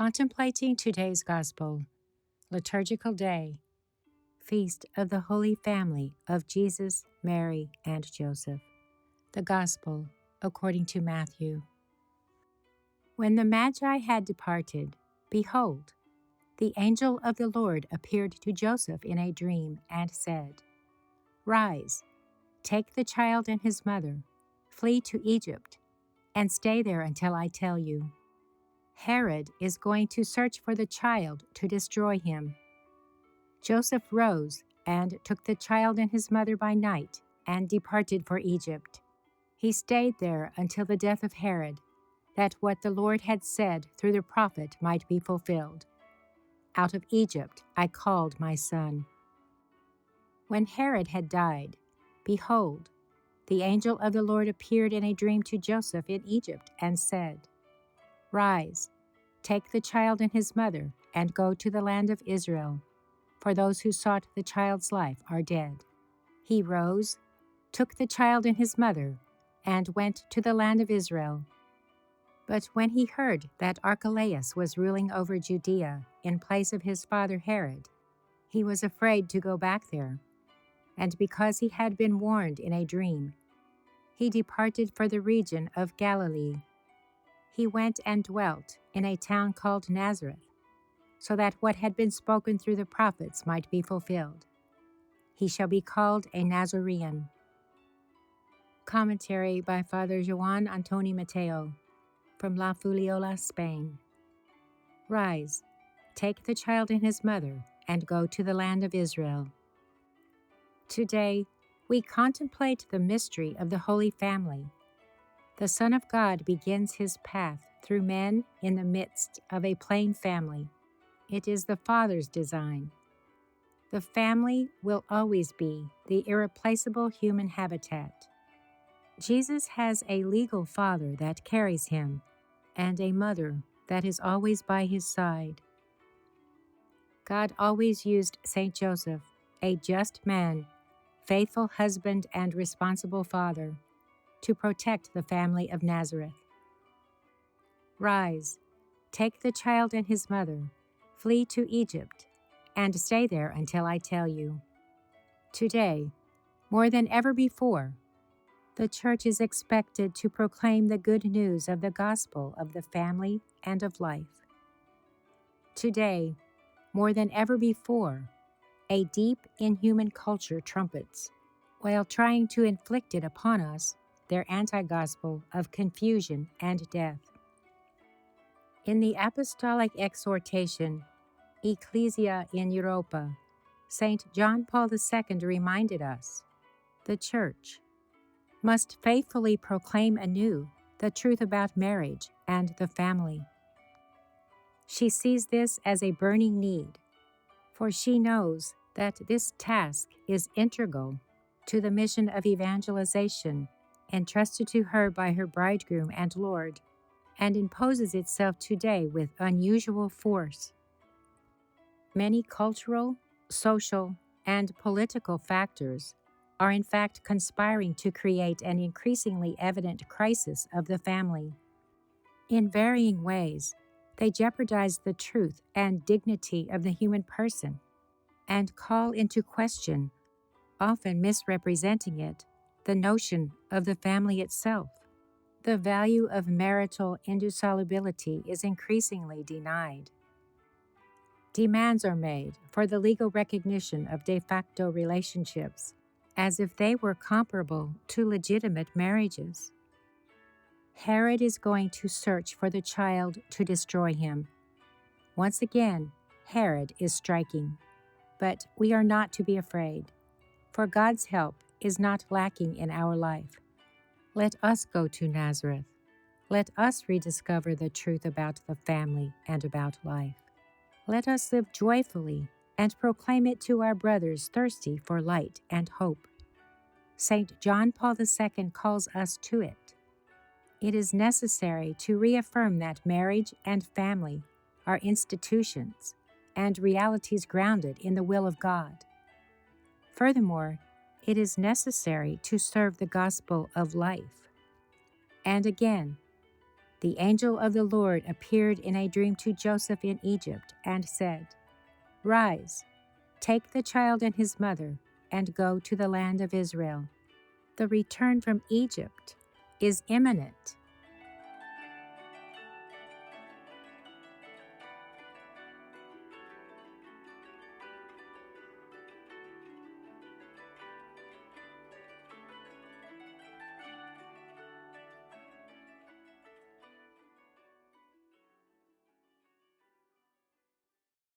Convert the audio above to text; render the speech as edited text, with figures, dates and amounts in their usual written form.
Contemplating today's Gospel, Liturgical Day, Feast of the Holy Family of Jesus, Mary, and Joseph. The Gospel according to Matthew. When the Magi had departed, behold, the angel of the Lord appeared to Joseph in a dream and said, "Rise, take the child and his mother, flee to Egypt, and stay there until I tell you. Herod is going to search for the child to destroy him." Joseph rose and took the child and his mother by night and departed for Egypt. He stayed there until the death of Herod, that what the Lord had said through the prophet might be fulfilled. "Out of Egypt I called my son." When Herod had died, behold, the angel of the Lord appeared in a dream to Joseph in Egypt and said, "Rise, take the child and his mother, and go to the land of Israel, for those who sought the child's life are dead." He rose, took the child and his mother, and went to the land of Israel. But when he heard that Archelaus was ruling over Judea in place of his father Herod, he was afraid to go back there, and because he had been warned in a dream, he departed for the region of Galilee. He went and dwelt in a town called Nazareth, so that what had been spoken through the prophets might be fulfilled. He shall be called a Nazarene. Commentary by Father Joan MATEO from La Fuliola, Spain. Rise, take the child and his mother, and go to the land of Israel. Today, we contemplate the mystery of the Holy Family. The Son of God begins his path through men in the midst of a plain family. It is the Father's design. The family will always be the irreplaceable human habitat. Jesus has a legal father that carries him, and a mother that is always by his side. God always used Saint Joseph, a just man, faithful husband, and responsible father, to protect the family of Nazareth. Rise, take the child and his mother, flee to Egypt, and stay there until I tell you. Today, more than ever before, the Church is expected to proclaim the good news of the gospel of the family and of life. Today, more than ever before, a deep inhuman culture trumpets, while trying to inflict it upon us, their anti-gospel of confusion and death. In the apostolic exhortation, Ecclesia in Europa, St. John Paul II reminded us, the Church must faithfully proclaim anew the truth about marriage and the family. She sees this as a burning need, for she knows that this task is integral to the mission of evangelization entrusted to her by her bridegroom and Lord, and imposes itself today with unusual force. Many cultural, social, and political factors are in fact conspiring to create an increasingly evident crisis of the family. In varying ways, they jeopardize the truth and dignity of the human person and call into question, often misrepresenting it, the notion of the family itself. The value of marital indissolubility is increasingly denied. Demands are made for the legal recognition of de facto relationships, as if they were comparable to legitimate marriages. Herod is going to search for the child to destroy him. Once again, Herod is striking. But we are not to be afraid, for God's help is not lacking in our life. Let us go to Nazareth. Let us rediscover the truth about the family and about life. Let us live joyfully and proclaim it to our brothers thirsty for light and hope. St. John Paul II calls us to it. It is necessary to reaffirm that marriage and family are institutions and realities grounded in the will of God. Furthermore, it is necessary to serve the gospel of life. And again, The angel of the Lord appeared in a dream to Joseph in Egypt and said, "Rise, take the child and his mother, and go to the land of Israel. The return from Egypt is imminent."